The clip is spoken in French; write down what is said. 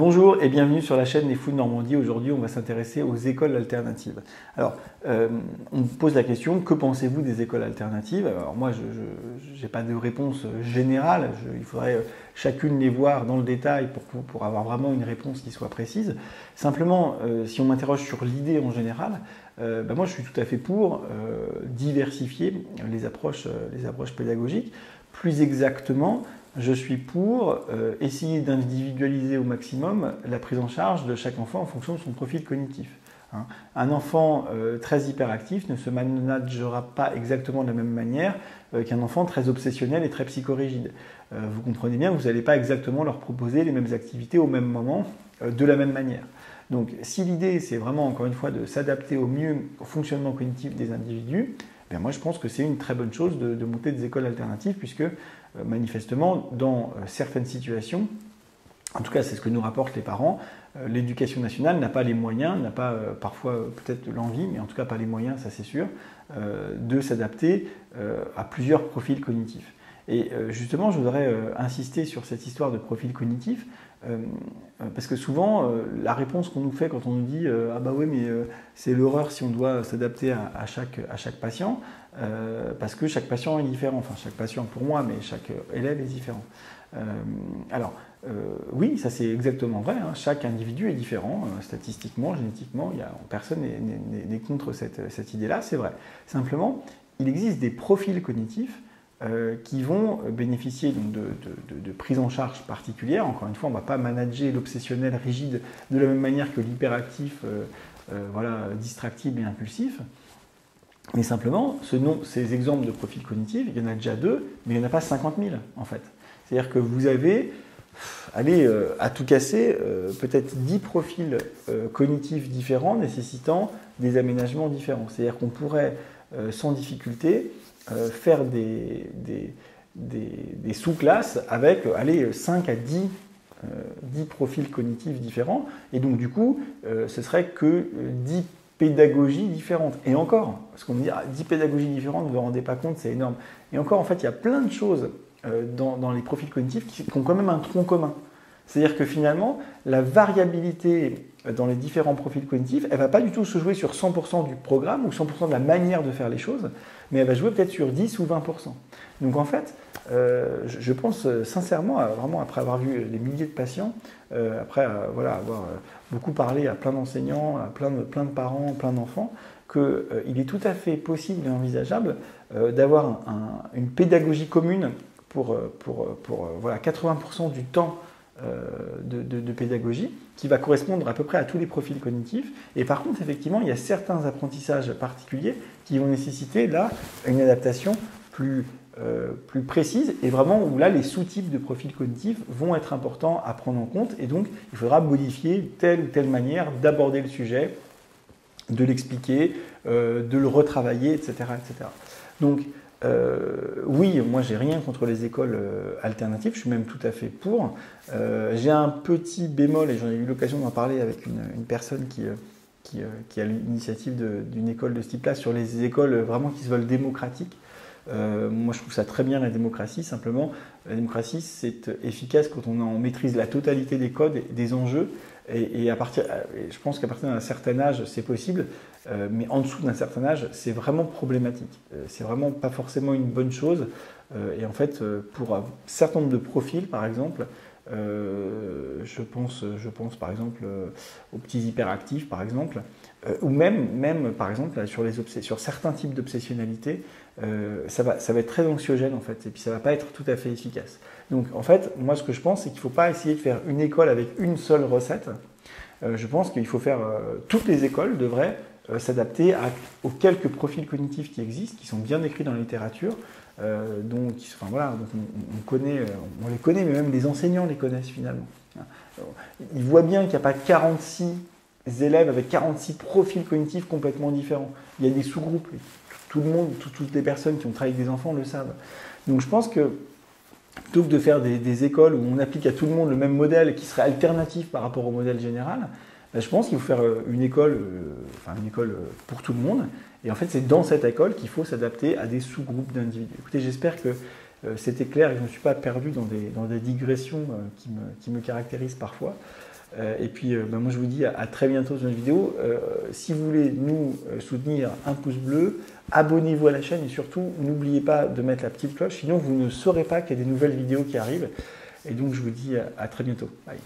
Bonjour et bienvenue sur la chaîne Les Fous de Normandie. Aujourd'hui, on va s'intéresser aux écoles alternatives. Alors, on me pose la question, que pensez-vous des écoles alternatives? Alors moi, je n'ai pas de réponse générale. Il faudrait chacune les voir dans le détail pour avoir vraiment une réponse qui soit précise. Simplement, si on m'interroge sur l'idée en général, moi, je suis tout à fait pour diversifier les approches pédagogiques. Plus exactement, je suis pour essayer d'individualiser au maximum la prise en charge de chaque enfant en fonction de son profil cognitif. Un enfant très hyperactif ne se managera pas exactement de la même manière qu'un enfant très obsessionnel et très psychorigide. Vous comprenez bien que vous n'allez pas exactement leur proposer les mêmes activités au même moment, de la même manière. Donc si l'idée c'est vraiment encore une fois de s'adapter au mieux au fonctionnement cognitif des individus, moi je pense que c'est une très bonne chose de monter des écoles alternatives puisque manifestement dans certaines situations, en tout cas c'est ce que nous rapportent les parents, l'éducation nationale n'a pas les moyens, n'a pas parfois peut-être l'envie, mais en tout cas pas les moyens, ça c'est sûr, de s'adapter à plusieurs profils cognitifs. Et justement, je voudrais insister sur cette histoire de profil cognitif, parce que souvent, la réponse qu'on nous fait quand on nous dit « Ah bah oui, mais c'est l'horreur si on doit s'adapter à chaque patient, parce que chaque patient est différent. » Enfin, chaque patient pour moi, mais chaque élève est différent. Oui, ça c'est exactement vrai. Chaque individu est différent, statistiquement, génétiquement. Personne n'est contre cette idée-là, c'est vrai. Simplement, il existe des profils cognitifs qui vont bénéficier donc, de prise en charge particulière. Encore une fois, on ne va pas manager l'obsessionnel rigide de la même manière que l'hyperactif distractible et impulsif. Mais simplement, ces exemples de profils cognitifs, il y en a déjà 2, mais il n'y en a pas 50 000 en fait. C'est-à-dire que vous avez, à tout casser, peut-être 10 profils cognitifs différents nécessitant des aménagements différents. C'est-à-dire qu'on pourrait, sans difficulté, faire des sous-classes avec 5 à 10 profils cognitifs différents. Et donc, du coup, ce serait que 10 pédagogies différentes. Et encore, parce qu'on me dit 10 pédagogies différentes, vous ne vous rendez pas compte, c'est énorme. Et encore, en fait, il y a plein de choses dans les profils cognitifs qui ont quand même un tronc commun. C'est-à-dire que finalement, la variabilité dans les différents profils cognitifs, elle ne va pas du tout se jouer sur 100% du programme ou 100% de la manière de faire les choses, mais elle va jouer peut-être sur 10 ou 20%. Donc en fait, je pense sincèrement, vraiment après avoir vu des milliers de patients, après avoir beaucoup parlé à plein d'enseignants, à plein de parents, plein d'enfants, qu'il est tout à fait possible et envisageable d'avoir une pédagogie commune pour 80% du temps de pédagogie qui va correspondre à peu près à tous les profils cognitifs. Et par contre, effectivement, il y a certains apprentissages particuliers qui vont nécessiter là une adaptation plus précise et vraiment où là les sous-types de profils cognitifs vont être importants à prendre en compte et donc il faudra modifier telle ou telle manière d'aborder le sujet, de l'expliquer, de le retravailler, etc. etc. Donc oui, moi j'ai rien contre les écoles alternatives, je suis même tout à fait pour. J'ai un petit bémol et j'en ai eu l'occasion d'en parler avec une personne qui a l'initiative d'une école de ce type-là sur les écoles vraiment qui se veulent démocratiques. Moi je trouve ça très bien la démocratie, simplement la démocratie c'est efficace quand on maîtrise la totalité des codes et des enjeux et je pense qu'à partir d'un certain âge c'est possible, mais en dessous d'un certain âge c'est vraiment problématique, c'est vraiment pas forcément une bonne chose et en fait pour un certain nombre de profils par exemple, je pense par exemple aux petits hyperactifs par exemple, ou même par exemple sur certains types d'obsessionnalité, ça va être très anxiogène en fait, et puis ça ne va pas être tout à fait efficace. Donc en fait, moi ce que je pense, c'est qu'il ne faut pas essayer de faire une école avec une seule recette. Je pense qu'il faut faire, toutes les écoles devraient s'adapter aux quelques profils cognitifs qui existent, qui sont bien décrits dans la littérature, donc on les connaît, mais même les enseignants les connaissent finalement. Ils voient bien qu'il n'y a pas 46 élèves avec 46 profils cognitifs complètement différents. Il y a des sous-groupes. Tout le monde, toutes les personnes qui ont travaillé avec des enfants le savent. Donc je pense que plutôt que de faire des écoles où on applique à tout le monde le même modèle qui serait alternatif par rapport au modèle général, je pense qu'il faut faire une école pour tout le monde. Et en fait, c'est dans cette école qu'il faut s'adapter à des sous-groupes d'individus. Écoutez, j'espère que c'était clair et que je ne me suis pas perdu dans des digressions qui me caractérisent parfois. Et puis, moi, je vous dis à très bientôt sur une vidéo. Si vous voulez nous soutenir, un pouce bleu, abonnez-vous à la chaîne et surtout, n'oubliez pas de mettre la petite cloche, sinon vous ne saurez pas qu'il y a des nouvelles vidéos qui arrivent. Et donc, je vous dis à très bientôt. Bye.